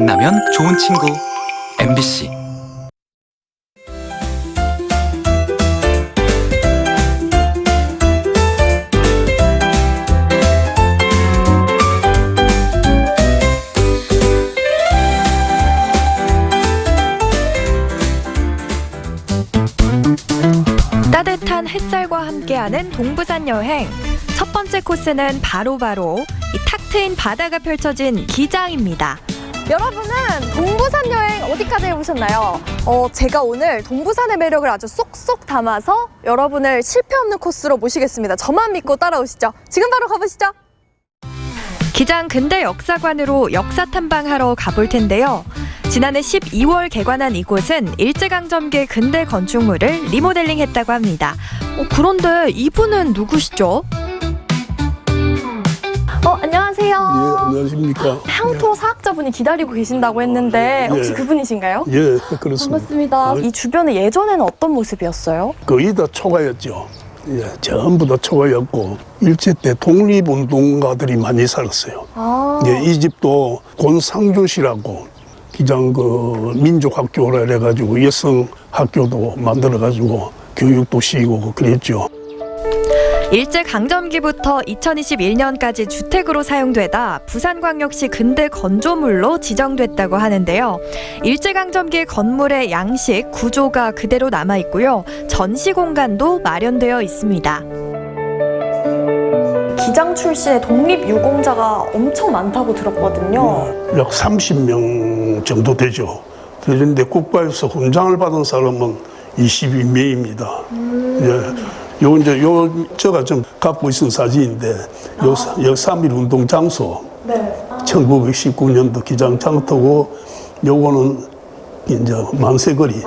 만나면 좋은 친구 MBC. 따뜻한 햇살과 함께하는 동부산 여행. 첫 번째 코스는 바로 이 탁 트인 바다가 펼쳐진 기장입니다. 여러분은 동부산 여행 어디까지 해보셨나요? 제가 오늘 동부산의 매력을 아주 쏙쏙 담아서 여러분을 실패 없는 코스로 모시겠습니다. 저만 믿고 따라오시죠. 지금 바로 가보시죠. 기장 근대 역사관으로 역사 탐방하러 가볼 텐데요. 지난해 12월 개관한 이곳은 일제강점기 근대 건축물을 리모델링했다고 합니다. 그런데 이분은 누구시죠? 안녕하세요. 예, 안녕하십니까. 향토 사학자분이 기다리고 계신다고 했는데 혹시 예. 그분이신가요? 예, 그렇습니다. 반갑습니다. 이 주변에 예전에는 어떤 모습이었어요? 거의 다 초가였죠. 예, 전부 다 초가였고 일제 때 독립운동가들이 많이 살았어요. 예, 이 집도 곤상조시라고 기장 민족학교라 해가지고 여성 학교도 만들어가지고 교육도 시키고 그랬죠. 일제강점기부터 2021년까지 주택으로 사용되다 부산광역시 근대 건조물로 지정됐다고 하는데요. 일제강점기 건물의 양식, 구조가 그대로 남아있고요. 전시 공간도 마련되어 있습니다. 기장 출신의 독립유공자가 엄청 많다고 들었거든요. 약 30명 정도 되죠. 그런데 국가에서 훈장을 받은 사람은 22명입니다. 예. 제가 좀 갖고 있는 사진인데, 요 3.1 운동 장소, 1919년도 기장 장터고, 요거는 이제 만세거리. 예.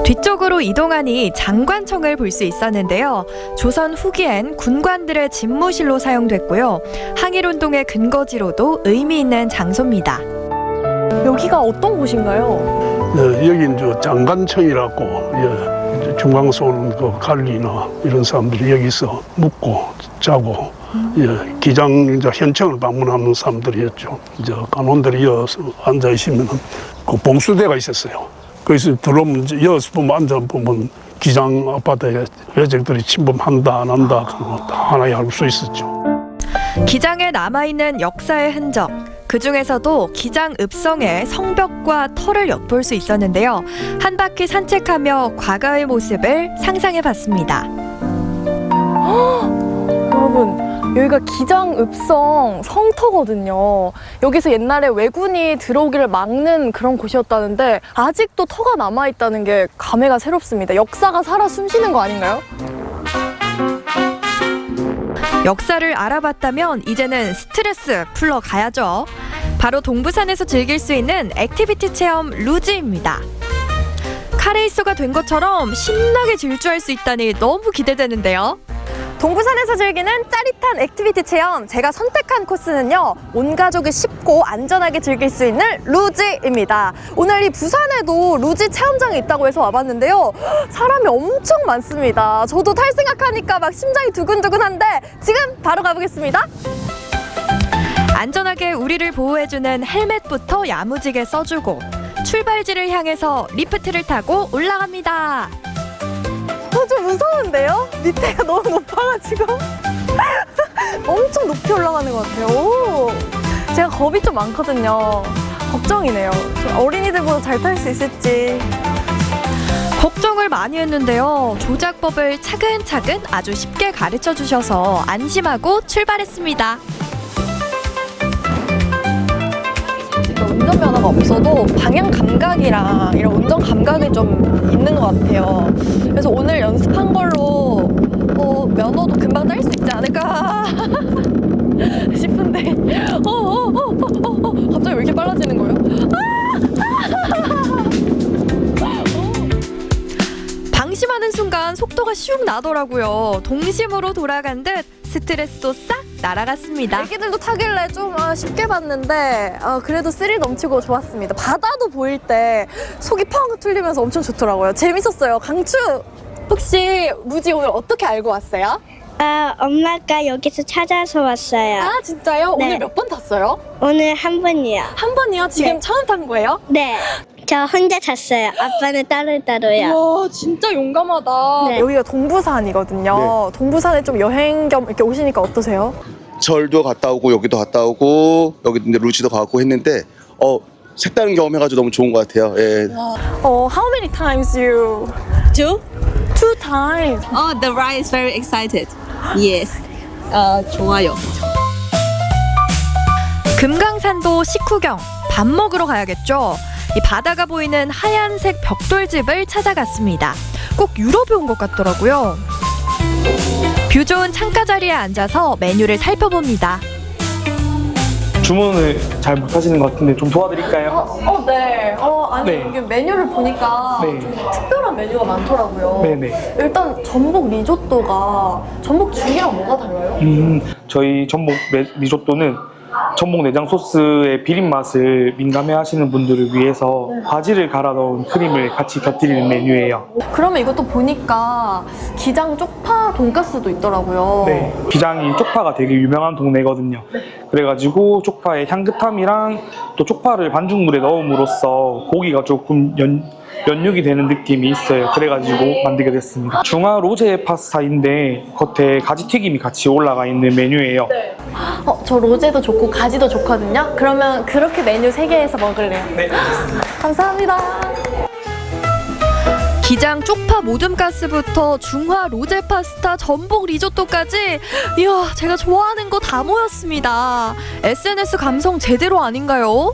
뒤쪽으로 이동하니 장관청을 볼 수 있었는데요. 조선 후기엔 군관들의 집무실로 사용됐고요. 항일운동의 근거지로도 의미 있는 장소입니다. 여기가 어떤 곳인가요? 예, 여긴 장관청이라고, 예. 중앙서 오는 관리나 이런 사람들이 여기서 묵고 자고 기장 현청을 방문하는 사람들이었죠. 이제 간원들이 여기서 앉아 있으면 그 봉수대가 있었어요. 거기서 들어오면 여기서 보면 앉아 보면 기장 아파트에 외적들이 침범한다 안 한다 그런 거 다 하나에 알 수 있었죠. 기장에 남아있는 역사의 흔적, 그 중에서도 기장 읍성의 성벽과 터를 엿볼 수 있었는데요. 한 바퀴 산책하며 과거의 모습을 상상해봤습니다. 여러분, 여기가 기장 읍성 성터거든요. 여기서 옛날에 왜군이 들어오기를 막는 그런 곳이었다는데 아직도 터가 남아있다는 게 감회가 새롭습니다. 역사가 살아 숨쉬는 거 아닌가요? 역사를 알아봤다면 이제는 스트레스 풀러 가야죠. 바로 동부산에서 즐길 수 있는 액티비티 체험 루지입니다. 카레이서가 된 것처럼 신나게 질주할 수 있다니 너무 기대되는데요. 동부산에서 즐기는 짜릿한 액티비티 체험, 제가 선택한 코스는요, 온 가족이 쉽고 안전하게 즐길 수 있는 루지입니다. 오늘 이 부산에도 루지 체험장이 있다고 해서 와봤는데요, 사람이 엄청 많습니다. 저도 탈 생각하니까 막 심장이 두근두근한데 지금 바로 가보겠습니다. 안전하게 우리를 보호해주는 헬멧부터 야무지게 써주고 출발지를 향해서 리프트를 타고 올라갑니다. 좀 무서운데요? 밑에가 너무 높아가지고 엄청 높이 올라가는 것 같아요. 오, 제가 겁이 좀 많거든요. 걱정이네요. 어린이들보다 잘 탈 수 있을지. 걱정을 많이 했는데요. 조작법을 차근차근 아주 쉽게 가르쳐 주셔서 안심하고 출발했습니다. 운전면허가 없어도 방향 감각이랑 이런 운전 감각이 좀 있는 것 같아요. 그래서 오늘 연습한 걸로 면허도 금방 딸 수 있지 않을까 싶은데 갑자기 왜 이렇게 빨라지는 거예요? 방심하는 순간 속도가 슉 나더라고요. 동심으로 돌아간 듯 스트레스도 싹 날아갔습니다. 애기들도 타길래 좀 쉽게 봤는데 그래도 스릴 넘치고 좋았습니다. 바다도 보일 때 속이 펑 뚫리면서 엄청 좋더라고요. 재밌었어요. 강추! 혹시 루지 오늘 어떻게 알고 왔어요? 엄마가 여기서 찾아서 왔어요. 아 진짜요? 네. 오늘 몇 번 탔어요? 오늘 한 번이요. 한 번이요? 지금 네. 처음 탄 거예요? 네. 저 혼자 탔어요. 아빠는 따로따로요. 와 진짜 용감하다. 네. 여기가 동부산이거든요. 동부산에 좀 여행 겸 이렇게 오시니까 어떠세요? 절도 갔다 오고 여기도 갔다 오고 여기 이제 루지도 가고 했는데 색다른 경험해가지고 너무 좋은 것 같아요. 예. How many times you? Two? Two times. Oh, the ride is very excited. Yes. 좋아요. 금강산도 식후경 밥 먹으러 가야겠죠. 이 바다가 보이는 하얀색 벽돌집을 찾아갔습니다. 꼭 유럽에 온 것 같더라고요. 뷰 좋은 창가 자리에 앉아서 메뉴를 살펴봅니다. 주문을 잘 못하시는 것 같은데 좀 도와드릴까요? 네. 아니 네. 이게 메뉴를 보니까 네. 좀 특별한 메뉴가 많더라고요. 네네. 일단 전복 리조또가 전복 죽이랑 뭐가 달라요? 저희 전복 리조또는 전복 내장 소스의 비린 맛을 민감해하시는 분들을 위해서 바지를 갈아 넣은 크림을 같이 곁들이는 메뉴예요. 그러면 이것도 보니까 기장 쪽파 돈가스도 있더라고요. 네, 기장이 쪽파가 되게 유명한 동네거든요. 그래가지고 쪽파의 향긋함이랑 또 쪽파를 반죽물에 넣음으로써 고기가 조금 연육이 되는 느낌이 있어요. 그래가지고 만들게 됐습니다. 중화 로제 파스타인데 겉에 가지 튀김이 같이 올라가 있는 메뉴예요. 저 로제도 좋고 가지도 좋거든요. 그러면 그렇게 메뉴 3개에서 먹을래요. 네. 감사합니다. 기장 쪽파 모듬가스부터 중화 로제 파스타, 전복 리조또까지 이야 제가 좋아하는 거 다 모였습니다. SNS 감성 제대로 아닌가요?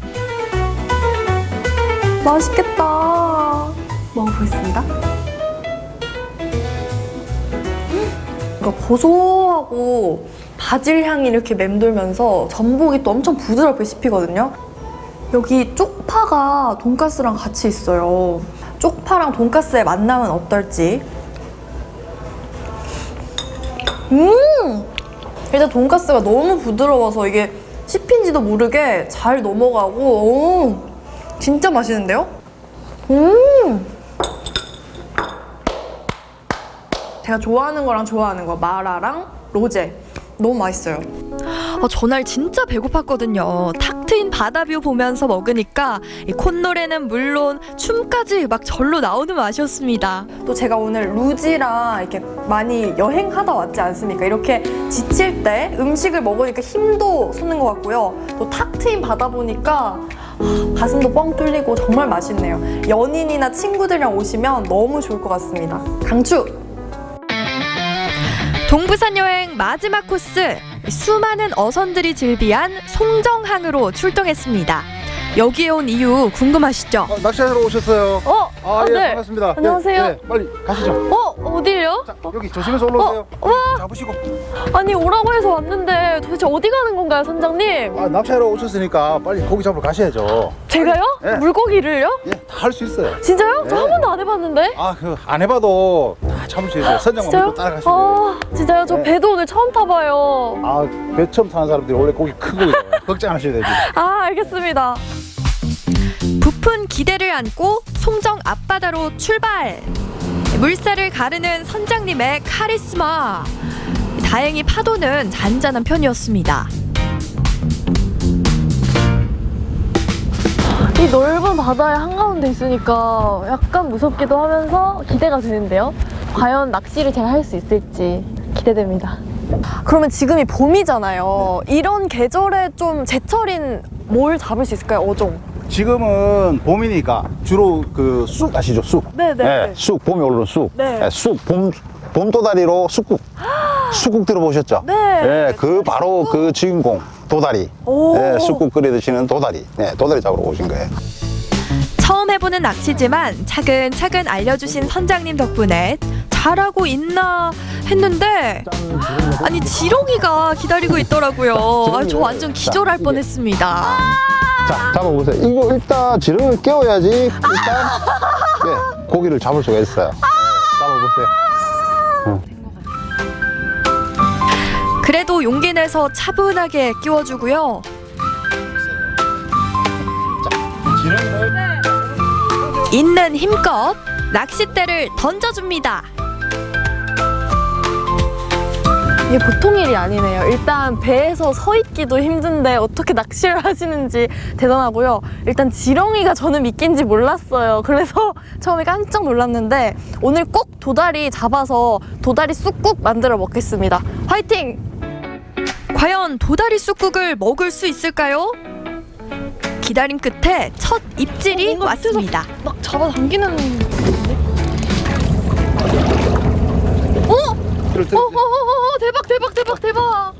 맛있겠다. 먹어보겠습니다. 이거 고소하고 바질 향이 이렇게 맴돌면서 전복이 또 엄청 부드럽게 씹히거든요. 여기 쪽파가 돈가스랑 같이 있어요. 쪽파랑 돈가스의 만남은 어떨지. 일단 돈가스가 너무 부드러워서 이게 씹힌지도 모르게 잘 넘어가고 진짜 맛있는데요? 제가 좋아하는 거랑 좋아하는 거 마라랑 로제 너무 맛있어요. 전날 진짜 배고팠거든요. 탁 트인 바다뷰 보면서 먹으니까 이 콧노래는 물론 춤까지 막 절로 나오는 맛이었습니다. 또 제가 오늘 루지랑 이렇게 많이 여행하다 왔지 않습니까? 이렇게 지칠 때 음식을 먹으니까 힘도 솟는 것 같고요. 또 탁 트인 바다 보니까 가슴도 뻥 뚫리고 정말 맛있네요. 연인이나 친구들이랑 오시면 너무 좋을 것 같습니다. 강추! 동부산 여행 마지막 코스, 수많은 어선들이 즐비한 송정항으로 출동했습니다. 여기에 온 이유 궁금하시죠? 낚시하러 오셨어요. 예, 네. 반갑습니다. 안녕하세요. 네, 빨리 가시죠. 어딜요? 자, 여기 조심해서 올라오세요. 와. 잡으시고. 아니 오라고 해서 왔는데 도대체 어디 가는 건가요, 선장님? 낚시하러 오셨으니까 빨리 고기 잡으러 가셔야죠. 제가요? 네. 물고기를요? 예, 다 할 수 있어요. 진짜요? 저 네. 한 번도 안 해봤는데. 안 해봐도 다 잡을 수 있어요. 선장만 진짜요? 믿고 따라가시면 돼요. 진짜요? 저 네. 배도 오늘 처음 타봐요. 배 처음 타는 사람들이 원래 고기 큰 거예요. 걱정하셔야 됩니다. 알겠습니다. 부푼 기대를 안고 송정 앞바다로 출발! 물살을 가르는 선장님의 카리스마! 다행히 파도는 잔잔한 편이었습니다. 이 넓은 바다의 한가운데 있으니까 약간 무섭기도 하면서 기대가 되는데요. 과연 낚시를 잘 할 수 있을지 기대됩니다. 그러면 지금이 봄이잖아요. 이런 계절에 좀 제철인 뭘 잡을 수 있을까요? 어종? 지금은 봄이니까 주로 그 쑥 아시죠? 쑥. 네네. 쑥 봄에 오르는 쑥. 네. 쑥 봄도다리로 쑥국. 쑥국 들어보셨죠? 네. 그 바로 그 주인공 도다리. 오. 쑥국 끓여 드시는 도다리. 도다리 잡으러 오신 거예요. 처음 해보는 낚시지만 차근차근 알려주신 선장님 덕분에 잘하고 있나 했는데 아니 지렁이가 기다리고 있고요. 저 완전 기절할 뻔했습니다. 자, 잡아보세요. 이거 일단 지렁이를 깨워야지 일단 고기를 잡을 수가 있어요. 잡아보세요. 그래도 용기 내서 차분하게 끼워주고요. 있는 힘껏 낚싯대를 던져줍니다. 이게 보통 일이 아니네요. 일단 배에서 서 있기도 힘든데 어떻게 낚시를 하시는지 대단하고요. 일단 지렁이가 저는 미끼인지 몰랐어요. 그래서 처음에 깜짝 놀랐는데 오늘 꼭 도다리 잡아서 도다리 쑥국 만들어 먹겠습니다. 화이팅! 과연 도다리 쑥국을 먹을 수 있을까요? 기다림 끝에 첫 입질이 뭔가 밑에서 왔습니다. 막 잡아당기는 대박.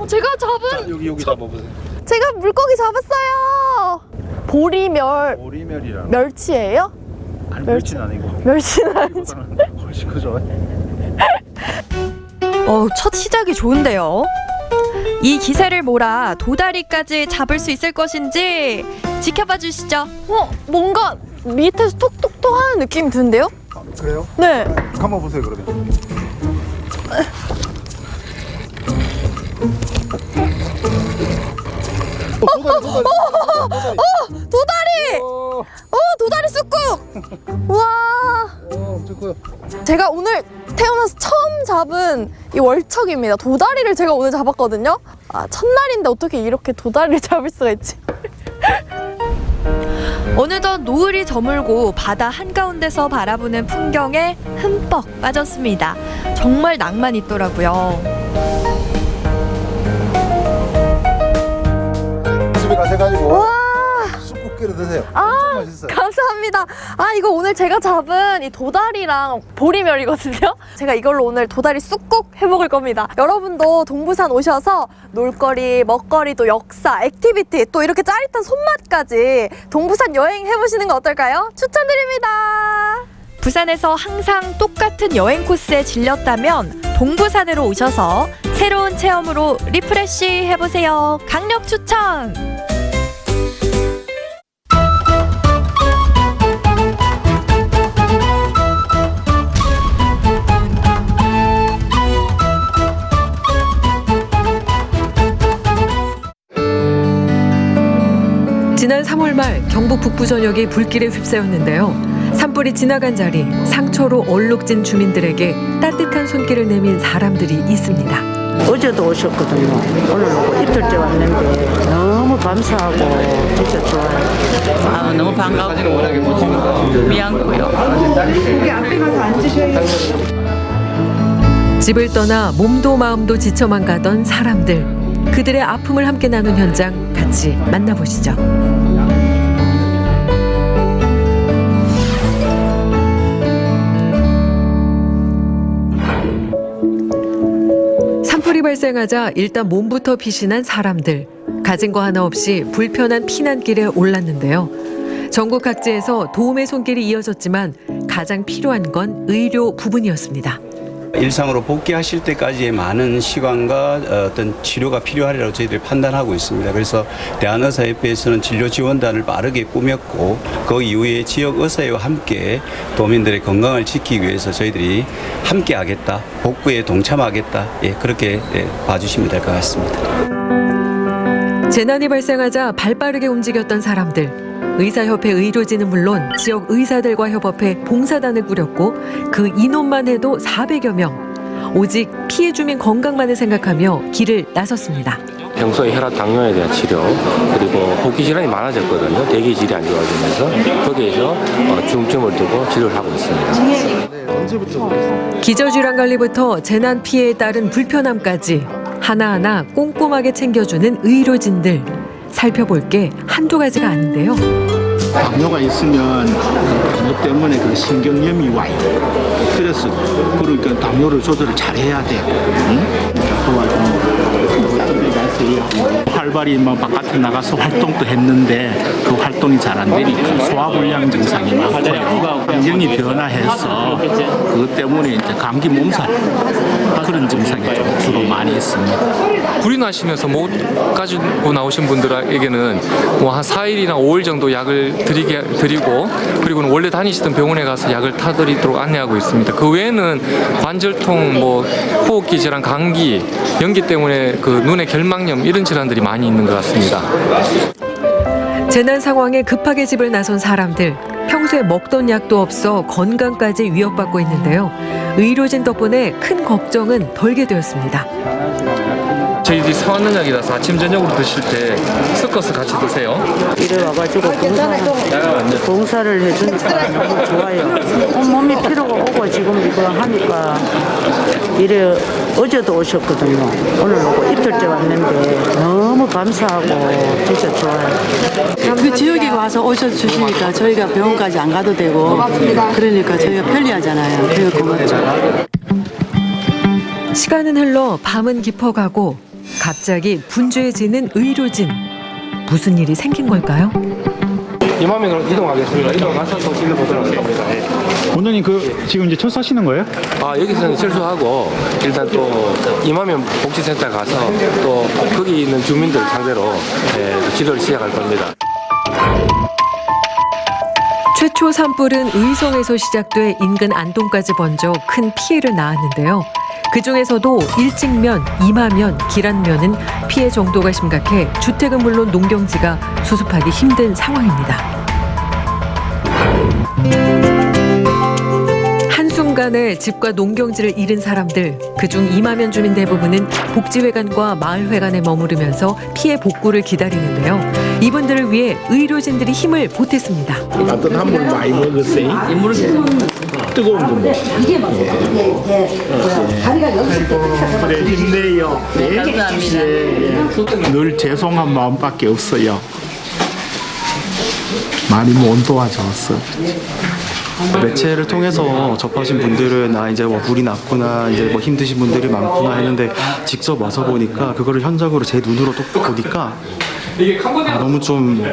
제가 잡은 여기 잡아보세요. 제가 물고기 잡았어요. 보리멸 보리멸이랑 멸치예요? 멸치는 아니고 멸치는 아니죠. 훨씬 크죠. 첫 시작이 좋은데요. 이 기세를 몰아 도다리까지 잡을 수 있을 것인지 지켜봐 주시죠. 뭔가 밑에서 톡톡톡 하는 느낌이 드는데요? 그래요? 네. 한번 보세요 그러면. 도다리! 도다리 쑥국! 와. 엄청 커요. 제가 오늘 태어나서 처음 잡은 이 월척입니다. 도다리를 제가 오늘 잡았거든요. 첫날인데 어떻게 이렇게 도다리를 잡을 수가 있지? 어느덧 노을이 저물고 바다 한가운데서 바라보는 풍경에 흠뻑 빠졌습니다. 정말 낭만 있더라고요. 집에 가셔가지고 쑥국 끓여 드세요. 엄청 맛있어요. 감사합니다. 이거 오늘 제가 잡은 이 도다리랑 보리멸이거든요. 제가 이걸로 오늘 도다리 쑥국 해먹을 겁니다. 여러분도 동부산 오셔서 놀거리, 먹거리, 또 역사, 액티비티, 또 이렇게 짜릿한 손맛까지 동부산 여행 해보시는 거 어떨까요? 추천드립니다. 부산에서 항상 똑같은 여행 코스에 질렸다면 동부산으로 오셔서 새로운 체험으로 리프레시 해보세요. 강력 추천! 지난 3월 말 경북 북부 전역이 불길에 휩싸였는데요. 산불이 지나간 자리, 상처로 얼룩진 주민들에게 따뜻한 손길을 내민 사람들이 있습니다. 어제도 오셨거든요. 오늘 오고 이틀째 왔는데 너무 감사하고 진짜 좋아요. 너무 반갑고 미안고요. 여기 앞에 가서 앉으셔요. 집을 떠나 몸도 마음도 지쳐만 가던 사람들. 그들의 아픔을 함께 나눈 현장 같이 만나보시죠. 산불이 발생하자 일단 몸부터 피신한 사람들. 가진 거 하나 없이 불편한 피난길에 올랐는데요. 전국 각지에서 도움의 손길이 이어졌지만 가장 필요한 건 의료 부분이었습니다. 일상으로 복귀하실 때까지의 많은 시간과 어떤 치료가 필요하리라고 저희들이 판단하고 있습니다. 그래서 대한의사협회에서는 진료 지원단을 빠르게 꾸몄고 그 이후에 지역 의사와 함께 도민들의 건강을 지키기 위해서 저희들이 함께 하겠다, 복구에 동참하겠다, 그렇게 봐주시면 될 것 같습니다. 재난이 발생하자 발빠르게 움직였던 사람들. 의사협회 의료진은 물론 지역 의사들과 협업해 봉사단을 꾸렸고 그 인원만 해도 400여 명. 오직 피해 주민 건강만을 생각하며 길을 나섰습니다. 평소에 혈압, 당뇨에 대한 치료, 그리고 호흡기 질환이 많아졌거든요. 대기질이 안 좋아지면서 거기에서 중점을 두고 치료를 하고 있습니다. 기저질환 관리부터 재난 피해에 따른 불편함까지 하나하나 꼼꼼하게 챙겨주는 의료진들. 살펴볼 게 한두 가지가 아닌데요. 당뇨가 있으면 당뇨 때문에 그 신경염이 와요. 그래서 그러니까 당뇨를 조절을 잘 해야 돼요. 활발히 바깥에 나가서 활동도 했는데 그 활동이 잘 안 되니까 소화불량 증상이 많고요. 환경이 변화해서 그것 때문에 이제 감기 몸살 그런 증상이 좀 주로 많이 있습니다. 불이 나시면서 못 가지고 나오신 분들에게는 뭐 한 4일이나 5일 정도 약을 드리고 그리고는 원래 다니시던 병원에 가서 약을 타드리도록 안내하고 있습니다. 그 외에는 관절통, 뭐 호흡기 질환, 감기, 연기 때문에 그 눈의 결막염 이런 질환들이 많이 있는 것 같습니다. 재난 상황에 급하게 집을 나선 사람들. 평소에 먹던 약도 없어 건강까지 위협받고 있는데요. 의료진 덕분에 큰 걱정은 덜게 되었습니다. 저희들이 사원능력이라서 아침 저녁으로 드실 때 섞어서 같이 드세요. 이래 와가지고 봉사를 해주니까 너무 좋아요. 온몸이 피로가 오고 지금 이거 하니까 이래 어제도 오셨거든요. 오늘 오고 이틀째 왔는데 너무 감사하고 진짜 좋아요. 그 지역에 와서 오셔주시니까 저희가 병원까지 안 가도 되고 그러니까 저희가 편리하잖아요. 그게 고맙죠. 시간은 흘러 밤은 깊어가고 갑자기 분주해지는 의료진. 무슨 일이 생긴 걸까요? 이마면으로 이동하겠습니다. 이동가서 소식을 보도록 하겠습니다. 원장님 지금 이제 철수하시는 거예요? 여기서는 철수하고 일단 또 이마면 복지센터 가서 또 거기 있는 주민들 상대로 치료를 시작할 겁니다. 최초 산불은 의성에서 시작돼 인근 안동까지 번져 큰 피해를 낳았는데요. 그중에서도 일직면, 이마면, 기란면은 피해 정도가 심각해 주택은 물론 농경지가 수습하기 힘든 상황입니다. 한순간에 집과 농경지를 잃은 사람들, 그중 이마면 주민 대부분은 복지회관과 마을회관에 머무르면서 피해 복구를 기다리는데요. 이분들을 위해 의료진들이 힘을 보탰습니다. 따뜻한 물 많이 먹었어요? 뜨거운 거 먹어. 그래 힘내요. 늘 죄송한 마음밖에 없어요. 많이 못 도와줬어. 매체를 통해서 접하신 분들은 이제 불이 났구나, 이제 힘드신 분들이 많구나 했는데 직접 와서 보니까 그거를 현장으로 제 눈으로 또 보니까 너무 좀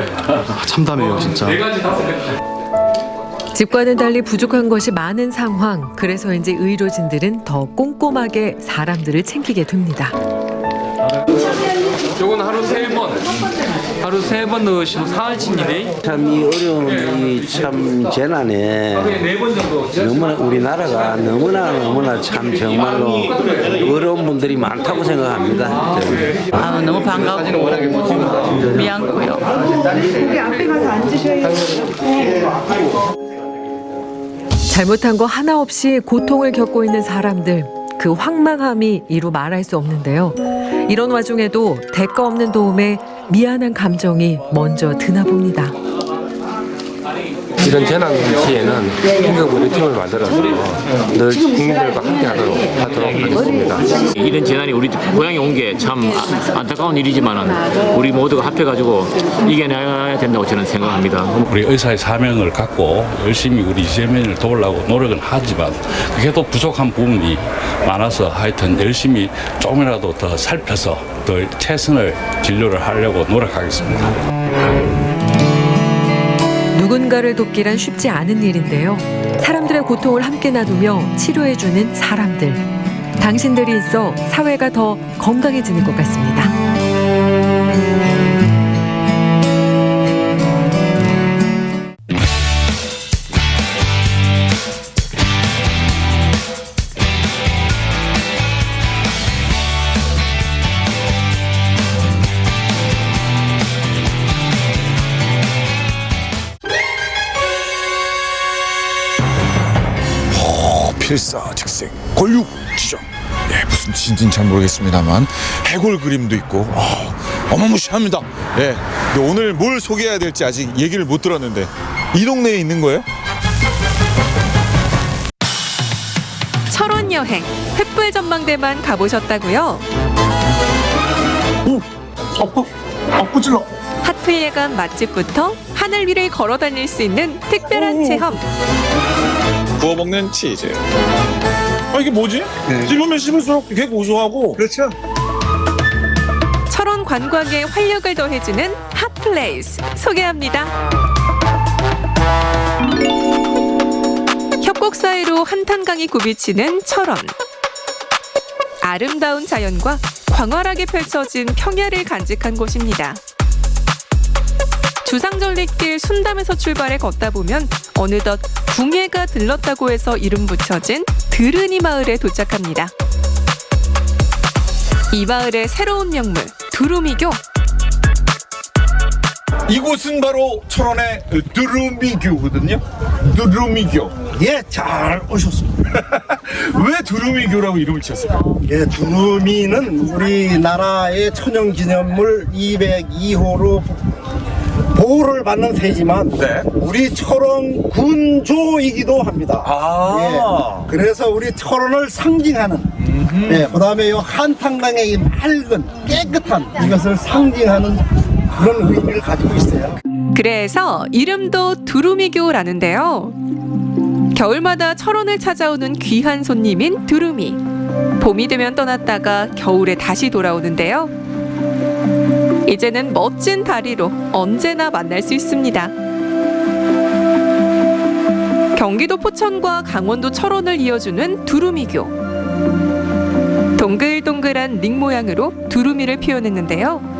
참담해요, 진짜. 집과는 달리 부족한 것이 많은 상황. 그래서인지 의료진들은 더 꼼꼼하게 사람들을 챙기게 됩니다. 요건 하루 3번 넣으시면 사흘치인데. 참 이 어려운 이 참 재난에 너무나 우리나라가 너무나 참 정말로 어려운 분들이 많다고 생각합니다. 너무 반갑고 미안고요. 여기 앞에 가서 앉으셔야 잘못한 거 하나 없이 고통을 겪고 있는 사람들, 그 황망함이 이루 말할 수 없는데요. 이런 와중에도 대가 없는 도움에 미안한 감정이 먼저 드나 봅니다. 이런 재난 시에는 긴급 팀을 만들어서 늘 국민들과 함께하도록 하겠습니다. 이런 재난이 우리 고향에 온 게 참 안타까운 일이지만 우리 모두가 합해가지고 이겨내야 된다고 저는 생각합니다. 우리 의사의 사명을 갖고 열심히 우리 이재민을 도우려고 노력은 하지만 그게 또 부족한 부분이 많아서 하여튼 열심히 조금이라도 더 살펴서 더 최선을 진료를 하려고 노력하겠습니다. 누군가를 돕기란 쉽지 않은 일인데요. 사람들의 고통을 함께 나누며 치료해주는 사람들. 당신들이 있어 사회가 더 건강해지는 것 같습니다. 필사즉생 권육지정. 무슨 진진 잘 모르겠습니다만 해골 그림도 있고 어마무시합니다. 근데 오늘 뭘 소개해야 될지 아직 얘기를 못 들었는데 이 동네에 있는 거예요? 철원 여행 횃불 전망대만 가보셨다고요? 찔러. 핫플예감 맛집부터 하늘 위를 걸어 다닐 수 있는 특별한 체험. 구워 먹는 치즈. 이게 뭐지? 씹으면 씹을수록 되게 고소하고. 그렇죠. 철원 관광에 활력을 더해주는 핫플레이스 소개합니다. 협곡 사이로 한탄강이 굽이치는 철원. 아름다운 자연과 광활하게 펼쳐진 평야를 간직한 곳입니다. 주상절리길 순담에서 출발해 걷다 보면 어느덧 궁예가 들렀다고 해서 이름 붙여진 드르니 마을에 도착합니다. 이 마을의 새로운 명물 두루미교. 이곳은 바로 철원의 두루미교거든요. 두루미교. 예, 잘 오셨습니다. 왜 두루미교라고 이름을 지었어요? 예, 두루미는 우리나라의 천연기념물 202호로 보호를 받는 새지만 우리 철원 군조이기도 합니다. 예, 그래서 우리 철원을 상징하는 예, 그다음에 이 한탄강의 이 맑은 깨끗한 이것을 상징하는 그런 의미를 가지고 있어요. 그래서 이름도 두루미교라는데요. 겨울마다 철원을 찾아오는 귀한 손님인 두루미. 봄이 되면 떠났다가 겨울에 다시 돌아오는데요. 이제는 멋진 다리로 언제나 만날 수 있습니다. 경기도 포천과 강원도 철원을 이어주는 두루미교. 동글동글한 링 모양으로 두루미를 표현했는데요.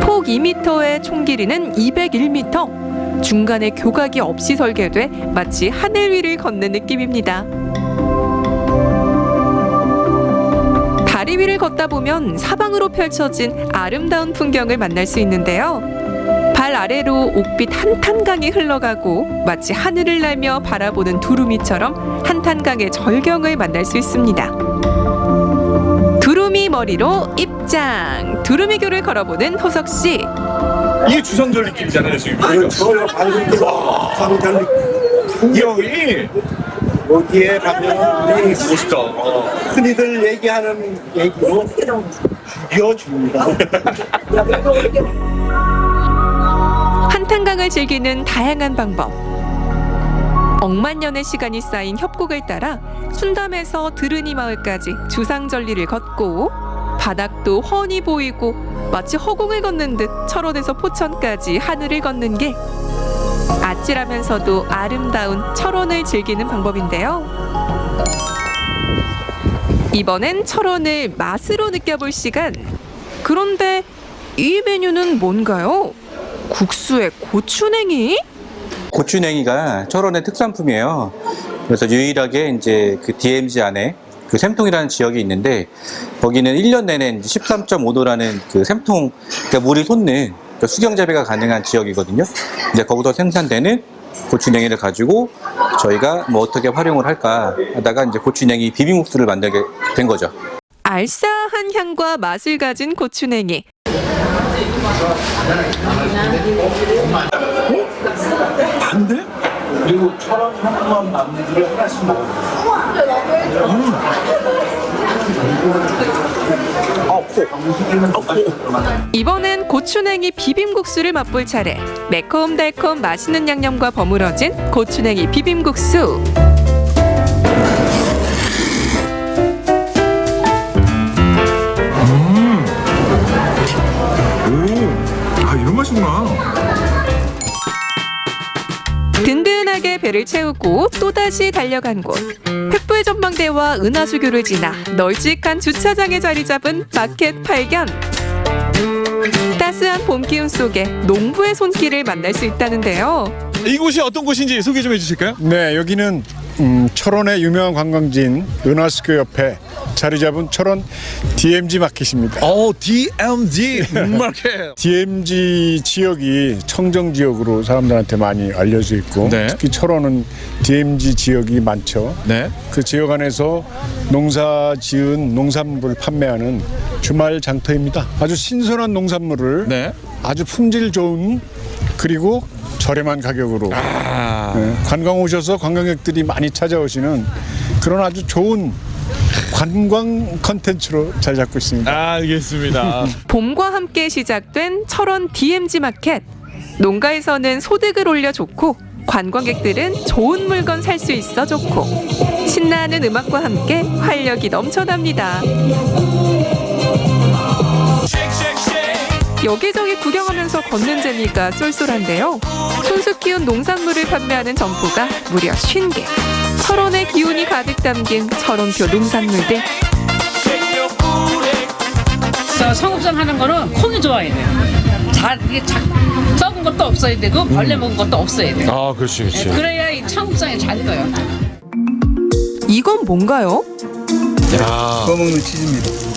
폭 2m의 총 길이는 201m. 중간에 교각이 없이 설계돼 마치 하늘 위를 걷는 느낌입니다. 다리 위를 걷다 보면 사방으로 펼쳐진 아름다운 풍경을 만날 수 있는데요. 발 아래로 옥빛 한탄강이 흘러가고 마치 하늘을 날며 바라보는 두루미처럼 한탄강의 절경을 만날 수 있습니다. 두루미 머리로 입장! 두루미교를 걸어보는 호석 씨. 이게 주상절 느낌이잖아요, 지금. 그렇죠. 방금 주상절 여기 여기에 가면 멋있다. 흔히들 얘기하는 얘기로 죽여줍니다. 한탄강을 즐기는 다양한 방법. 억만 년의 시간이 쌓인 협곡을 따라 순담에서 드르니 마을까지 주상절리를 걷고 바닥도 훤히 보이고 마치 허공을 걷는 듯 철원에서 포천까지 하늘을 걷는 게 아찔하면서도 아름다운 철원을 즐기는 방법인데요. 이번엔 철원을 맛으로 느껴볼 시간. 그런데 이 메뉴는 뭔가요? 국수에 고추냉이? 고추냉이가 철원의 특산품이에요. 그래서 유일하게 이제 그 DMZ 안에 그 샘통이라는 지역이 있는데 거기는 1년 내내 13.5도라는 그 샘통, 그러니까 물이 솟는 그 수경 재배가 가능한 지역이거든요. 이제 거기서 생산되는 고추냉이를 가지고 저희가 뭐 어떻게 활용을 할까 하다가 이제 고추냉이 비빔국수를 만들게 된 거죠. 알싸한 향과 맛을 가진 고추냉이. 반대? 그리고 철원 한번 만두를 하나씩 이번엔 고추냉이 비빔국수를 맛볼 차례. 매콤달콤 맛있는 양념과 버무러진 고추냉이 비빔국수. 이런 맛이구나. 든든하게 배를 채우고 또다시 달려간 곳. 횃불 전망대와 은하수교를 지나 널찍한 주차장에 자리 잡은 마켓 발견. 따스한 봄 기운 속에 농부의 손길을 만날 수 있다는데요. 이곳이 어떤 곳인지 소개 좀 해주실까요? 네, 여기는 철원의 유명한 관광지인 은하수교 옆에 자리 잡은 철원 DMZ 마켓입니다. DMZ 마켓. DMZ 지역이 청정 지역으로 사람들한테 많이 알려져 있고 특히 철원은 DMZ 지역이 많죠. 그 지역 안에서 농사 지은 농산물을 판매하는 주말 장터입니다. 아주 신선한 농산물을 아주 품질 좋은 그리고 저렴한 가격으로 관광 오셔서 관광객들이 많이 찾아오시는 그런 아주 좋은 관광 컨텐츠로 잘 잡고 있습니다. 알겠습니다. 봄과 함께 시작된 철원 DMZ 마켓. 농가에서는 소득을 올려 좋고 관광객들은 좋은 물건 살 수 있어 좋고 신나는 음악과 함께 활력이 넘쳐납니다. 여기저기 구경하면서 걷는 재미가 쏠쏠한데요. 손수 키운 농산물을 판매하는 점포가 무려 50개. 철원의 기운이 가득 담긴 철원표 농산물들. 성읍선 하는 거는 콩이 좋아야 돼요. 이게 썩은 것도 없어야 되고 벌레 먹은 것도 없어야 돼요. 그렇지. 그래야 이 청국장이 잘 떠요. 이건 뭔가요? 써먹는 치즈입니다.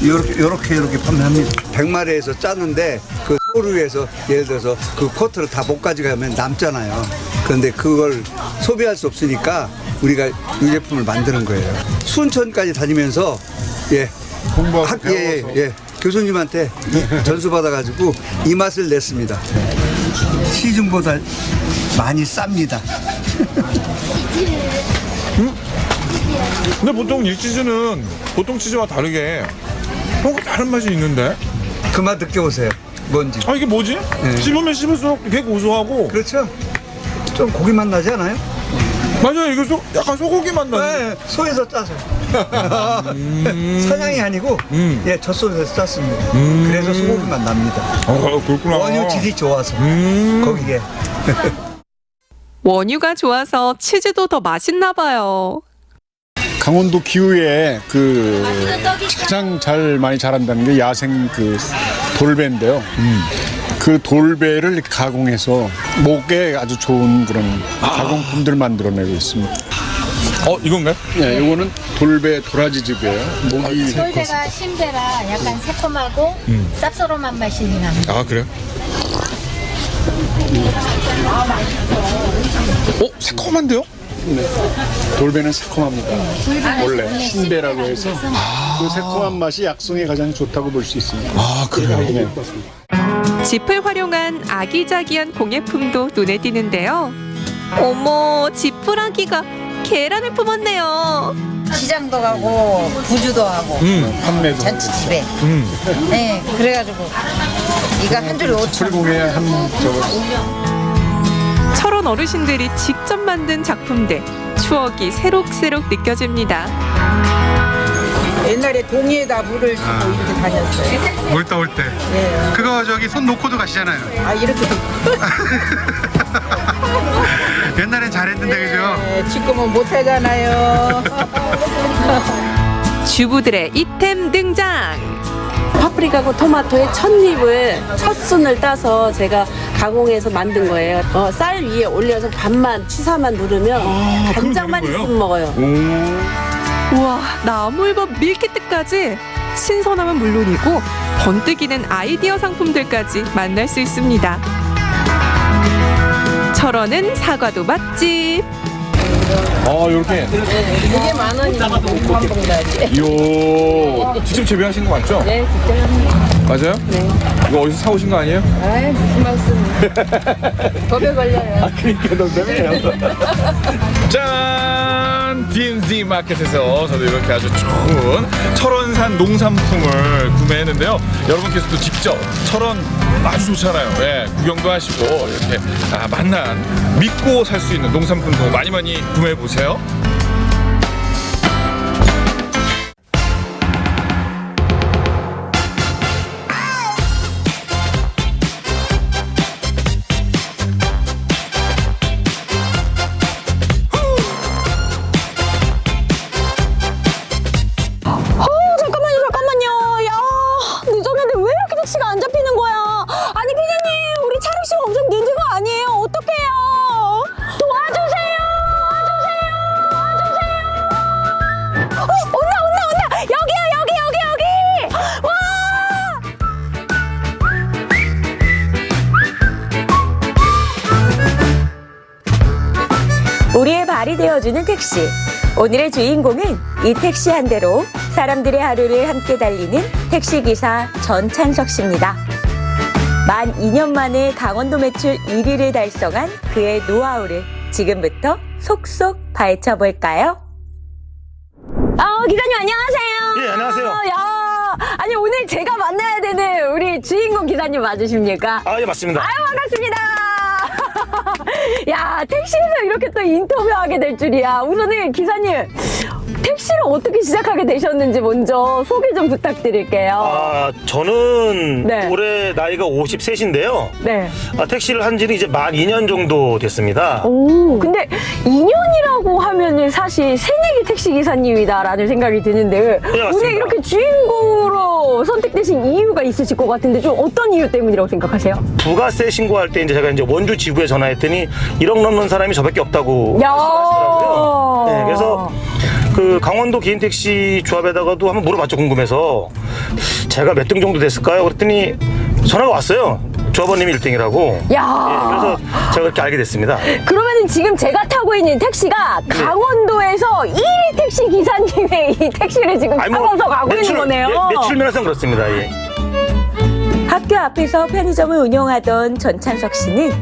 이렇게 판매합니다. 100마리에서 짜는데 그 그거를 위해서 예를 들어서 그 코트를 다 못 가져가면 남잖아요. 그런데 그걸 소비할 수 없으니까 우리가 유제품을 만드는 거예요. 순천까지 다니면서 공부하고 교수님한테 전수 받아가지고 이 맛을 냈습니다. 시중보다 많이 쌉니다. 근데 보통 일치즈는 보통 치즈와 다르게 뭔가 다른 맛이 있는데 그 맛 느껴보세요. 뭔지. 아 이게 뭐지? 씹으면 씹을수록 되게 고소하고 그렇죠. 좀 고기 맛 나지 않아요? 맞아요. 이거 약간 소고기 맛 나는. 네, 소에서 짜서. 사냥이 아니고 젖소에서 짰습니다. 그래서 소고기 맛 납니다. 그렇구나. 원유 질이 좋아서 거기에. 원유가 좋아서 치즈도 더 맛있나 봐요. 강원도 기후에 그 가장 잘 많이 자란다는 게 야생 그 돌배인데요. 그 돌배를 가공해서 목에 아주 좋은 그런 가공품들 만들어내고 있습니다. 이건가요? 네, 이거는 돌배 도라지즙이에요. 목이 돌배가 신배라 약간 새콤하고 쌉싸름한 맛이 납니다. 아 그래요? 새콤한데요? 네. 돌배는 새콤합니다. 원래 신배라고 해서 그 새콤한 맛이 약성에 가장 좋다고 볼 수 있습니다. 아 그래요? 네. 짚을 활용한 아기자기한 공예품도 눈에 띄는데요. 어머, 지푸라기가 계란을 품었네요. 시장도 가고 부주도 하고 판매도 잔치집에. 네, 그래가지고 이거 한 줄에 5천. 철공에 한 저거. 철원 어르신들이 직접 만든 작품들, 추억이 새록새록 느껴집니다. 옛날에 동이에다 물을 주고 이렇게 다녔어요. 올 때. 예. 그거 저기 손 놓고도 가시잖아요. 아 이렇게. 옛날엔 잘했는데 그죠? 네, 지금은 못하잖아요. 주부들의 이템 등장. 파프리카하고 토마토의 첫잎을 첫순을 따서 제가 가공해서 만든 거예요. 쌀 위에 올려서 반만 취사만 누르면 간장만 있으면 먹어요. 우와, 나물밥 밀키트까지 신선함은 물론이고 번뜩이는 아이디어 상품들까지 만날 수 있습니다. 철원은 사과도 맛집. 이렇게. 이게 10,000원이고 한 봉다리. 이야, 직접 재배하신 거 맞죠? 네, 직접 합니다. 맞아요? 네. 이거 어디서 사오신 거 아니에요? 아이 무슨 말씀. 법에 걸려요. 그러니까 농담이에요. 짠! DMZ 마켓에서 저도 이렇게 아주 좋은 철원산 농산품을 구매했는데요. 여러분께서도 직접 철원 아주 좋잖아요. 구경도 하시고 이렇게 만난 믿고 살 수 있는 농산품도 많이 구매해 보세요. 잠깐만요. 야, 늦었는데 왜 이렇게 택시가 안 잡히는 거야? 아니, 피디님, 우리 촬영 시간 엄청 늦은 거 아니에요? 어떡해요? 도와주세요! 온다! 여기! 와! 우리의 발이 되어주는 택시. 오늘의 주인공은 이 택시 한 대로 사람들의 하루를 함께 달리는 택시기사 전찬석 씨입니다. 만 2년 만에 강원도 매출 1위를 달성한 그의 노하우를 지금부터 속속 파헤쳐볼까요? 기사님 안녕하세요. 예, 안녕하세요. 야, 아니 오늘 제가 만나야 되는 우리 주인공 기사님 맞으십니까? 예, 맞습니다. 반갑습니다. 야, 택시에서 이렇게 또 인터뷰하게 될 줄이야. 우선은 기사님, 택시를 어떻게 시작하게 되셨는지 먼저 소개 좀 부탁드릴게요. 저는 올해 나이가 53인데요. 네. 택시를 한 지는 이제 만 2년 정도 됐습니다. 오, 근데 2년이라고 하면은 사실 새내기 택시기사님이다라는 생각이 드는데 오늘 이렇게 주인공으로 선택되신 이유가 있으실 것 같은데 좀 어떤 이유 때문이라고 생각하세요? 부가세 신고할 때 이제 제가 이제 원주 지부에 전화했더니 1억 넘는 사람이 저밖에 없다고 말씀하시더라고요. 네, 그래서 그 강원도 개인택시 조합에다가도 한번 물어봤죠, 궁금해서. 제가 몇 등 정도 됐을까요? 그랬더니 전화가 왔어요. 조합원님이 1등이라고. 야. 그래서 제가 그렇게 알게 됐습니다. 그러면은 지금 제가 타고 있는 택시가 강원도에서 1위 택시 기사님의 이 택시를 지금 타고서 가고 있는 거네요. 매출 면에서는 그렇습니다. 예. 학교 앞에서 편의점을 운영하던 전찬석 씨는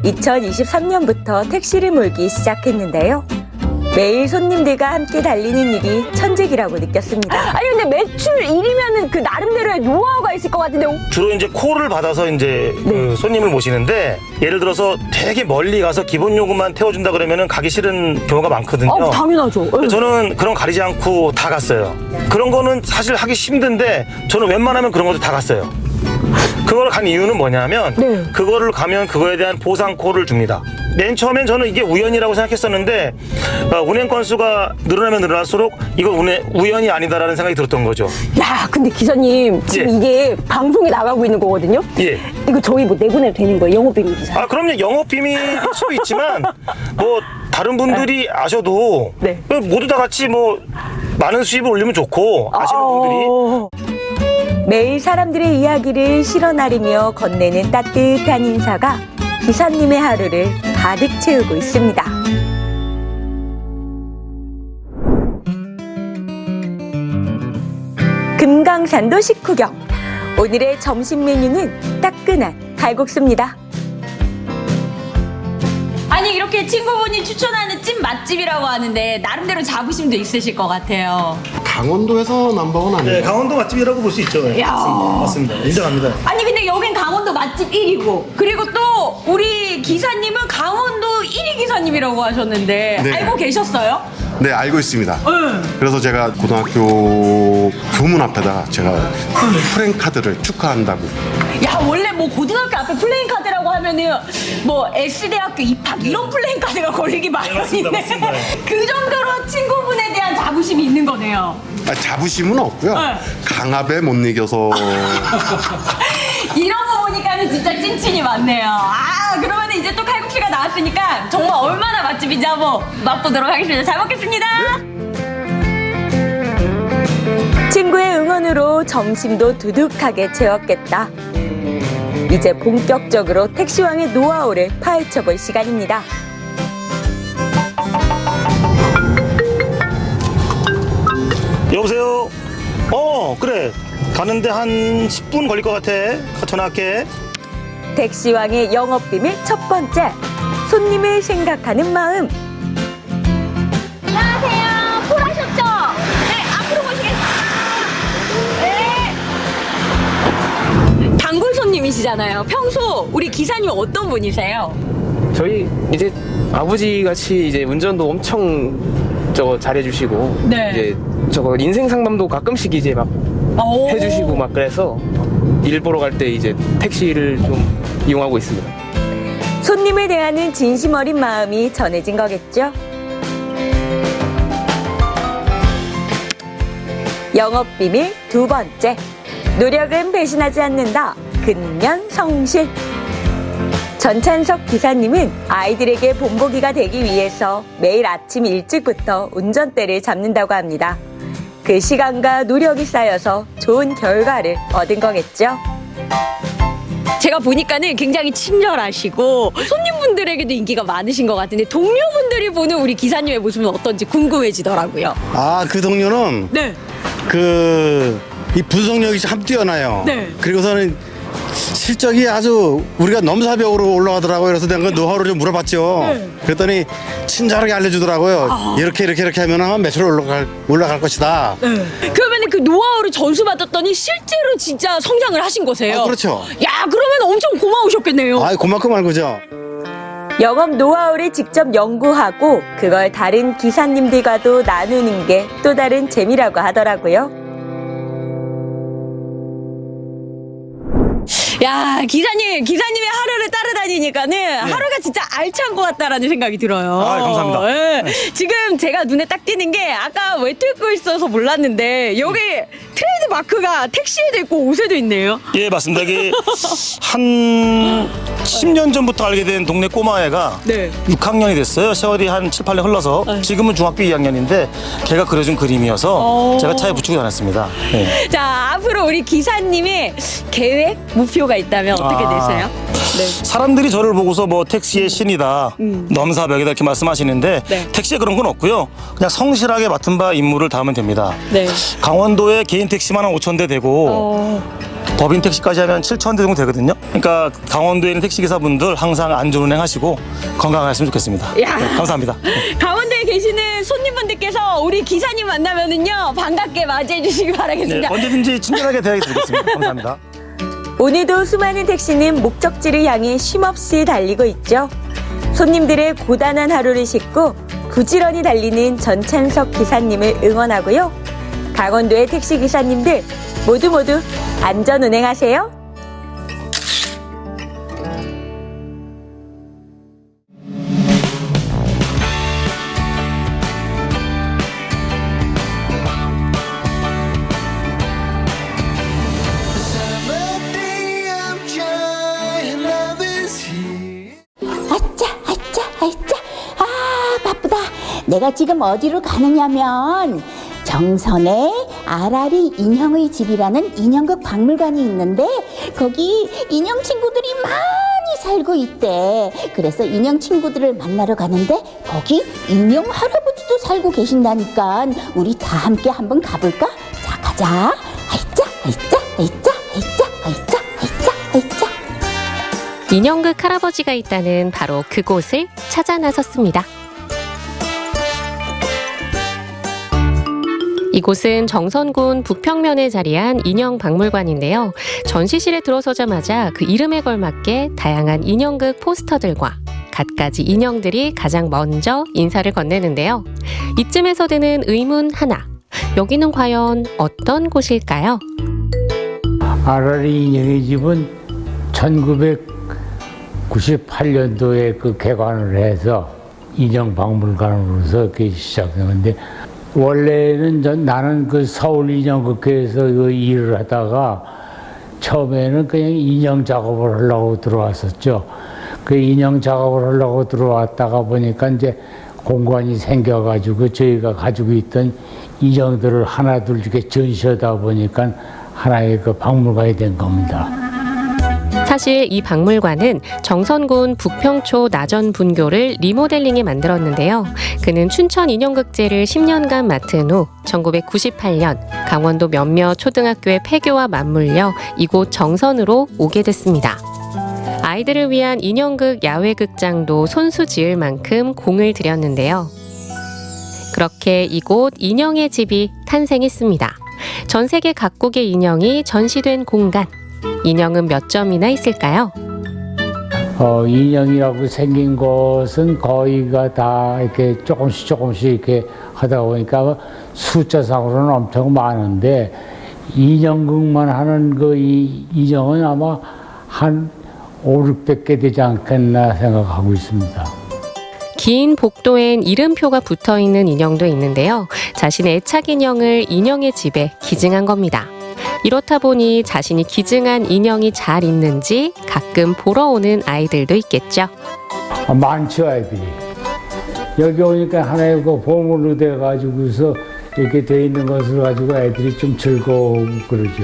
2023년부터 택시를 몰기 시작했는데요. 매일 손님들과 함께 달리는 일이 천직이라고 느꼈습니다. 아니 근데 매출 1위면은 그 나름대로의 노하우가 있을 것 같은데. 주로 이제 콜을 받아서 이제 그 손님을 모시는데 예를 들어서 되게 멀리 가서 기본 요금만 태워준다 그러면은 가기 싫은 경우가 많거든요. 당연하죠. 저는 그런 거 가리지 않고 다 갔어요. 그런 거는 사실 하기 힘든데 저는 웬만하면 그런 것도 다 갔어요. 그걸 간 이유는 뭐냐면 그거를 가면 그거에 대한 보상 콜을 줍니다. 맨 처음엔 저는 이게 우연이라고 생각했었는데 운행 건수가 늘어나면 늘어날수록 이건 우연이 아니다라는 생각이 들었던 거죠. 야, 근데 기사님 지금 이게 방송에 나가고 있는 거거든요. 예. 이거 저희 뭐 내보내도 되는 거예요? 영업비밀 기사. 아, 그럼요. 영업비밀일 수도 있지만 뭐 다른 분들이 아셔도 모두 다 같이 뭐 많은 수입을 올리면 좋고 아시는 분들이. 매일 사람들의 이야기를 실어나르며 건네는 따뜻한 인사가 기사님의 하루를 가득 채우고 있습니다. 금강산도 식후경. 오늘의 점심 메뉴는 따끈한 칼국수입니다. 아니 이렇게 친구분이 추천하는 찐 맛집이라고 하는데 나름대로 자부심도 있으실 것 같아요. 강원도에서 넘버원 아니에요? 네, 강원도 맛집이라고 볼 수 있죠. 네, 야. 맞습니다. 인정합니다. 아니 근데 여긴 강원도 맛집 1위고 그리고 또 우리 기사님은 강원도 1위 기사님이라고 하셨는데 네. 알고 계셨어요? 네, 알고 있습니다. 그래서 제가 고등학교 교문 앞에다가 제가 프랭카드를 축하한다고. 야 원래 뭐 고등학교 앞에 플레잉카드라고 하면은 뭐 S대학교 입학 이런 플레잉카드가 걸리기 마련인데 그 정도로 친구분에 대한 자부심이 있는 거네요. 아, 자부심은 없고요. 강압에 못 이겨서. 이런 거 보니까는 진짜 찐친이 많네요. 아 그러면 이제 또 칼국수가 나왔으니까 정말 얼마나 맛집인지 한번 맛보도록 하겠습니다. 잘 먹겠습니다. 친구의 응원으로 점심도 두둑하게 채웠겠다. 이제 본격적으로 택시왕의 노하우를 파헤쳐볼 시간입니다. 여보세요? 그래. 가는데 한 10분 걸릴 것 같아. 전화할게. 택시왕의 영업비밀 첫 번째, 손님을 생각하는 마음. 안녕하세요. 콜하셨죠? 네, 앞으로 모시겠습니다. 네. 단골 손님이시잖아요. 평소 우리 기사님 어떤 분이세요? 저희 이제 아버지 같이 이제 운전도 엄청 잘해주시고 이제 인생 상담도 가끔씩 이제 막 해주시고 막 그래서 일 보러 갈 때 이제 택시를 좀 이용하고 있습니다. 손님을 대하는 진심 어린 마음이 전해진 거겠죠? 영업 비밀 두 번째, 노력은 배신하지 않는다. 근면 성실. 전찬석 기사님은 아이들에게 본보기가 되기 위해서 매일 아침 일찍부터 운전대를 잡는다고 합니다. 그 시간과 노력이 쌓여서 좋은 결과를 얻은 거겠죠? 제가 보니까는 굉장히 친절하시고 손님분들에게도 인기가 많으신 것 같은데 동료분들이 보는 우리 기사님의 모습은 어떤지 궁금해지더라고요. 아, 그 동료는 이 분석력이 참 뛰어나요. 그리고서는 실적이 아주 우리가 넘사벽으로 올라가더라고요. 그래서 내가 그 노하우를 좀 물어봤죠. 그랬더니 친절하게 알려주더라고요. 이렇게 하면 매출 올라갈 것이다. 그러면 그 노하우를 전수 받았더니 실제로 진짜 성장을 하신 거세요? 그렇죠. 야 그러면 엄청 고마우셨겠네요. 고맙고 말고죠. 영업 노하우를 직접 연구하고 그걸 다른 기사님들과도 나누는 게 또 다른 재미라고 하더라고요. 야 기사님의 하루를 따라다니니까는 하루가 진짜 알찬 것 같다라는 생각이 들어요. 감사합니다. 지금 제가 눈에 딱 띄는 게 아까 외투 입고 있어서 몰랐는데 여기 트레이드 마크가 택시에도 있고 옷에도 있네요. 예, 맞습니다. 이게 한 10년 전부터 알게 된 동네 꼬마애가 6학년이 됐어요. 세월이 한 7, 8년 흘러서 지금은 중학교 2학년인데 걔가 그려준 그림이어서 제가 차에 붙이고 다녔습니다. 네. 자, 앞으로 우리 기사님의 계획, 목표가 있다면 어떻게 되세요? 사람들이 저를 보고서 뭐 택시의 신이다, 넘사벽이다 이렇게 말씀하시는데 택시에 그런 건 없고요. 그냥 성실하게 맡은 바 임무를 다하면 됩니다. 강원도에 개인 택시만 한 5,000대 되고 법인 택시까지 하면 7,000대 정도 되거든요. 그러니까 강원도에 있는 택시기사분들 항상 안전운행하시고 건강하셨으면 좋겠습니다. 네, 감사합니다. 강원도에 계시는 손님분들께서 우리 기사님 만나면은요 반갑게 맞이해 주시기 바라겠습니다. 네, 언제든지 친절하게 대하겠습니다. 감사합니다. 오늘도 수많은 택시는 목적지를 향해 쉼없이 달리고 있죠. 손님들의 고단한 하루를 싣고 부지런히 달리는 전찬석 기사님을 응원하고요. 강원도의 택시 기사님들 모두 안전 운행하세요. 내가 지금 어디로 가느냐면 정선의 아라리 인형의 집이라는 인형극 박물관이 있는데 거기 인형 친구들이 많이 살고 있대. 그래서 인형 친구들을 만나러 가는데 거기 인형 할아버지도 살고 계신다니까 우리 다 함께 한번 가볼까? 자, 가자. 아이짜 아이짜 아이짜 아이짜 아이짜 아이짜 아이짜. 인형극 할아버지가 있다는 바로 그곳을 찾아 나섰습니다. 이곳은 정선군 북평면에 자리한 인형박물관인데요. 전시실에 들어서자마자 그 이름에 걸맞게 다양한 인형극 포스터들과 갖가지 인형들이 가장 먼저 인사를 건네는데요. 이쯤에서 드는 의문 하나. 여기는 과연 어떤 곳일까요? 아라리 인형의 집은 1998년도에 그 개관을 해서 인형박물관으로서 이렇게 시작했는데 원래는 나는 그 서울 인형극회에서 그 일을 하다가 처음에는 그냥 인형 작업을 하려고 들어왔었죠. 그 인형 작업을 하려고 들어왔다가 보니까 이제 공간이 생겨가지고 저희가 가지고 있던 인형들을 하나둘 이렇게 전시하다 보니까 하나의 그 박물관이 된 겁니다. 사실 이 박물관은 정선군 북평초 나전 분교를 리모델링해 만들었는데요. 그는 춘천 인형극제를 10년간 맡은 후 1998년 강원도 몇몇 초등학교의 폐교와 맞물려 이곳 정선으로 오게 됐습니다. 아이들을 위한 인형극 야외극장도 손수 지을 만큼 공을 들였는데요. 그렇게 이곳 인형의 집이 탄생했습니다. 전 세계 각국의 인형이 전시된 공간. 인형은 몇 점이나 있을까요? 인형이라고 생긴 것은 거의가 다 이렇게 조금씩 이렇게 하다 보니까 숫자상으로는 엄청 많은데 인형극만 하는 그 인형은 아마 한 500-600개 되지 않겠나 생각하고 있습니다. 긴 복도엔 이름표가 붙어있는 인형도 있는데요. 자신의 애착 인형을 인형의 집에 기증한 겁니다. 이렇다 보니 자신이 기증한 인형이 잘 있는지 가끔 보러 오는 아이들도 있겠죠. 많죠, 아이들이. 여기 오니까 하나의 그 보물로 돼가지고서 이렇게 돼 있는 것을 가지고 아이들이 좀 즐거워 그러죠.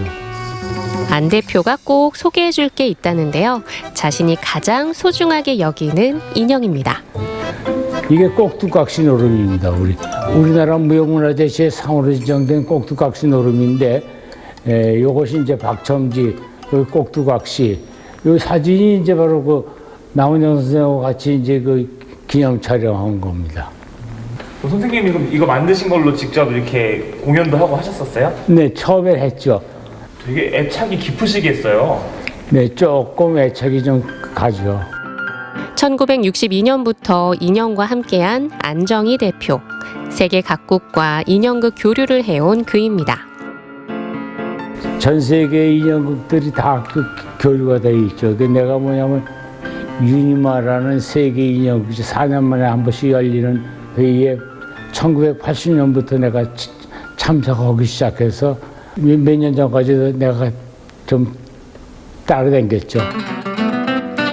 안 대표가 꼭 소개해줄 게 있다는데요. 자신이 가장 소중하게 여기는 인형입니다. 이게 꼭두각시 노름입니다. 우리나라 무형문화재시의 상으로 지정된 꼭두각시 노름인데 요것이 이제 박첨지, 여기 꼭두각시, 요 사진이 이제 바로 그 남은영 선생하고 같이 이제 그 기념 촬영한 겁니다. 선생님이 그럼 이거 만드신 걸로 직접 이렇게 공연도 하고 하셨었어요? 네, 처음에 했죠. 되게 애착이 깊으시겠어요? 네, 조금 애착이 좀 가죠. 1962년부터 인형과 함께한 안정희 대표. 세계 각국과 인형극 교류를 해온 그입니다. 전 세계 인형극들이 다 그 교류가 돼 있죠. 그 내가 뭐냐면 유니마라는 세계 인형극 4년 만에 한 번씩 열리는 회의에 1980년부터 내가 참석하기 시작해서 몇 년 전까지도 내가 좀 따라다녔죠.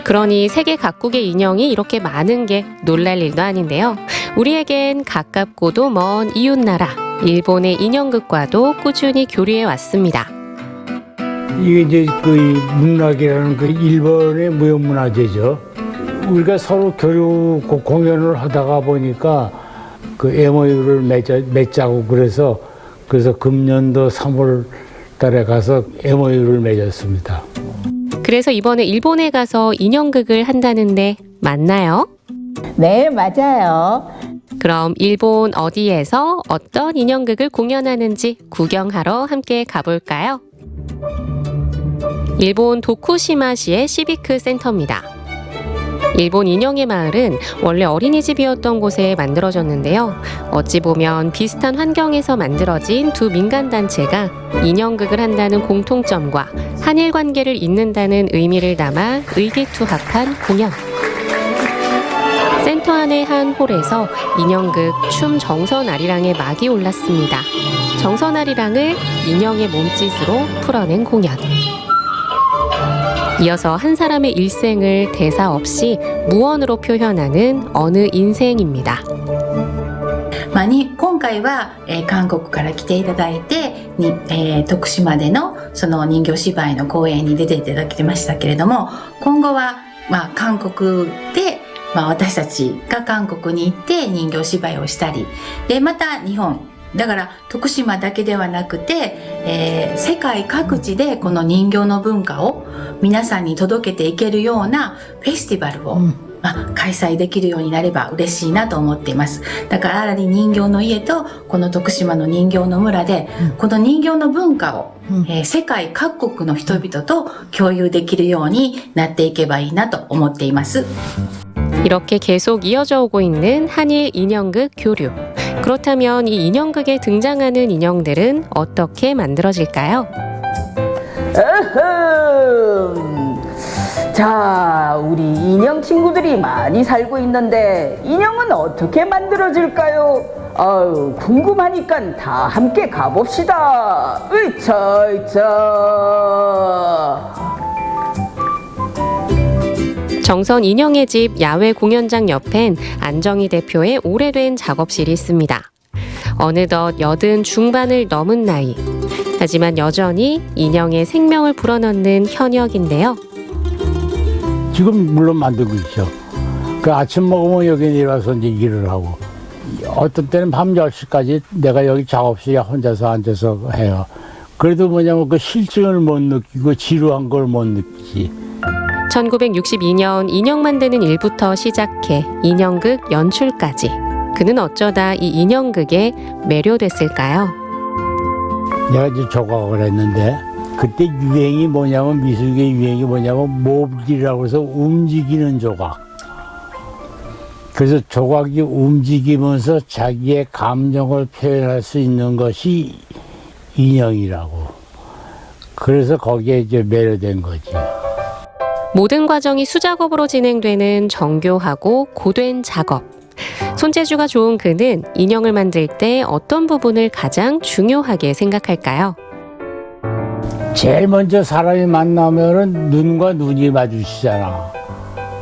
그러니 세계 각국의 인형이 이렇게 많은 게 놀랄 일도 아닌데요. 우리에겐 가깝고도 먼 이웃나라 일본의 인형극과도 꾸준히 교류해 왔습니다. 이게 이제 그 문학이라는 그 일본의 무형문화재죠. 우리가 서로 교류 공연을 하다가 보니까 그 MOU를 맺자고 그래서 금년도 3월 달에 가서 MOU를 맺었습니다. 그래서 이번에 일본에 가서 인형극을 한다는데 맞나요? 네, 맞아요. 그럼 일본 어디에서 어떤 인형극을 공연하는지 구경하러 함께 가볼까요? 일본 도쿠시마시의 시비크 센터입니다. 일본 인형의 마을은 원래 어린이집이었던 곳에 만들어졌는데요. 어찌 보면 비슷한 환경에서 만들어진 두 민간단체가 인형극을 한다는 공통점과 한일 관계를 잇는다는 의미를 담아 의기투합한 공연. 센터 안의 한 홀에서 인형극 춤 정선아리랑의 막이 올랐습니다. 정선아리랑을 인형의 몸짓으로 풀어낸 공연. 이어서 한 사람의 일생을 대사 없이 무언으로 표현하는 어느 인생입니다. 今回は、韓国から来ていただいて徳島でのその人形芝居の公演に出ていただきましたけれども、今後は、韓国で、私たちが韓国に行って人形芝居をしたりで、また日本だから徳島だけではなくて、世界各地でこの人形の文化を皆さんに届けていけるようなフェスティバルを、開催できるようになれば嬉しいなと思っています。だから荒り人形の家とこの徳島の人形の村で、この人形の文化を、世界各国の人々と共有できるようになっていけばいいなと思っています。 이렇게 계속 이어져 오고 있는 한일 인형극 교류. 그렇다면 이 인형극에 등장하는 인형들은 어떻게 만들어질까요? 자, 우리 인형 친구들이 많이 살고 있는데 인형은 어떻게 만들어질까요? 아유, 궁금하니까 다 함께 가봅시다. 으차, 으차. 정선 인형의 집 야외 공연장 옆엔 안정희 대표의 오래된 작업실이 있습니다. 어느덧 80 중반을 넘은 나이. 하지만 여전히 인형의 생명을 불어넣는 현역인데요. 지금 물론 만들고 있죠. 그 아침 먹으면 여기 내려와서 이제 일을 하고, 어떤 때는 밤 10시까지 내가 여기 작업실에 혼자서 앉아서 해요. 그래도 뭐냐면 그 실증을 못 느끼고 지루한 걸 못 느끼지. 1962년 인형 만드는 일부터 시작해 인형극 연출까지. 그는 어쩌다 이 인형극에 매료됐을까요? 내가 이제 조각을 했는데 그때 유행이 뭐냐면 미술계 유행이 뭐냐면 모빌이라고 해서 움직이는 조각. 그래서 조각이 움직이면서 자기의 감정을 표현할 수 있는 것이 인형이라고. 그래서 거기에 이제 매료된 거지. 모든 과정이 수작업으로 진행되는 정교하고 고된 작업. 손재주가 좋은 그는 인형을 만들 때 어떤 부분을 가장 중요하게 생각할까요? 제일 먼저 사람이 만나면은 눈과 눈이 마주치잖아.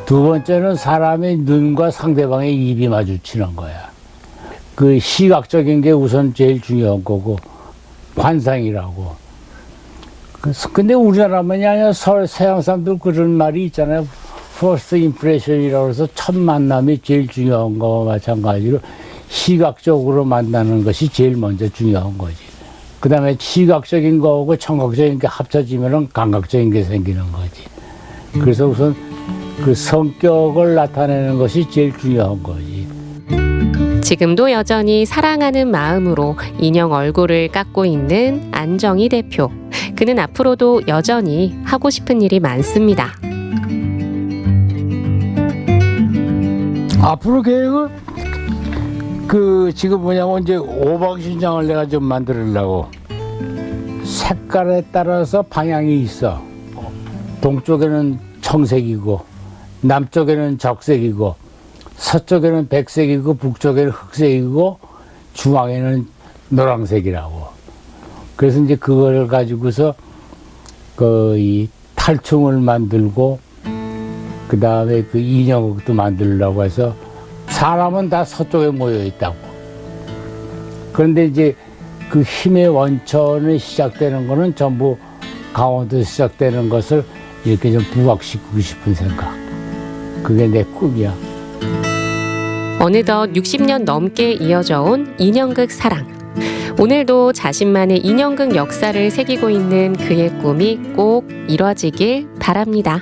두 번째는 사람의 눈과 상대방의 입이 마주치는 거야. 그 시각적인 게 우선 제일 중요한 거고, 환상이라고. 근데 우리나라만이 아니라 서양 사람들 그런 말이 있잖아요. First impression이라고 해서 첫 만남이 제일 중요한 거와 마찬가지로 시각적으로 만나는 것이 제일 먼저 중요한 거지. 그 다음에 시각적인 거하고 청각적인 게 합쳐지면 감각적인 게 생기는 거지. 그래서 우선 그 성격을 나타내는 것이 제일 중요한 거지. 지금도 여전히 사랑하는 마음으로 인형 얼굴을 깎고 있는 안정희 대표. 그는 앞으로도 여전히 하고 싶은 일이 많습니다. 앞으로 계획은 지금 뭐냐면 이제 오방신장을 내가 좀 만들려고. 색깔에 따라서 방향이 있어. 동쪽에는 청색이고 남쪽에는 적색이고 서쪽에는 백색이고 북쪽에는 흑색이고 중앙에는 노란색이라고. 그래서 이제 그걸 가지고서 이 탈춤을 만들고 그 다음에 그 인형극도 만들려고 해서 사람은 다 서쪽에 모여 있다고. 그런데 이제 그 힘의 원천이 시작되는 거는 전부 강원도에서 시작되는 것을 이렇게 좀 부각시키고 싶은 생각. 그게 내 꿈이야. 어느덧 60년 넘게 이어져 온 인형극 사랑. 오늘도 자신만의 인형극 역사를 새기고 있는 그의 꿈이 꼭 이뤄지길 바랍니다.